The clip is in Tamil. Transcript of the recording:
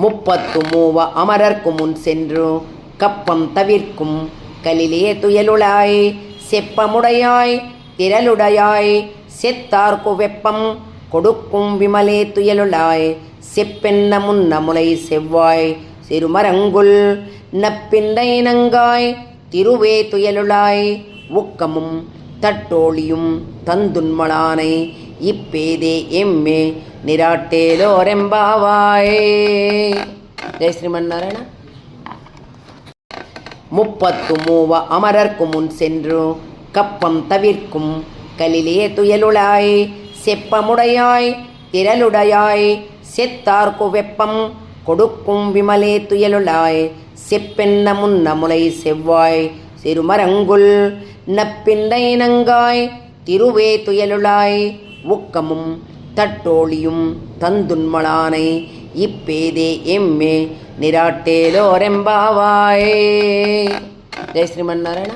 33 அமரர்க்கு முன் சென்று கப்பம் தவிர்க்கும் கலிலே துயலுளாய் செப்பமுடையாய் திரளுடையாய் செத்தார்க்கு வெப்பம் கொடுக்கும் விமலே துயலுளாய் செப்பென்ன முன்ன முலை செவ்வாய் சிறுமரங்குல் நப்பிண்டை நங்காய் திருவே துயலுளாய் உக்கமும் தட்டோழியும் தந்துன்மளானை இப்பேதே எம்மே நிராட்டேலோரெம்பாவாயே. ஜெய் ஸ்ரீமன்னாராயண. 33 அமரர்க்கு முன் சென்று கப்பம் தவிர்க்கும் கலிலே துயலுளாய் செப்பமுடையாய் திரளுடையாய் செத்தார்க்கு வெப்பம் கொடுக்கும் விமலே துயலுளாய் செப்பென்ன முன்ன முலை செவ்வாய் சிறுமரங்குல் நப்பிண்டை நங்காய் திருவே துயலுளாய் உக்கமும் தட்டோழியும் தந்துன்மளானை இப்பேதே எம்மே நிராட்டேலோரெம்பாவாயே. ஜெய் ஸ்ரீமன்னாராயண.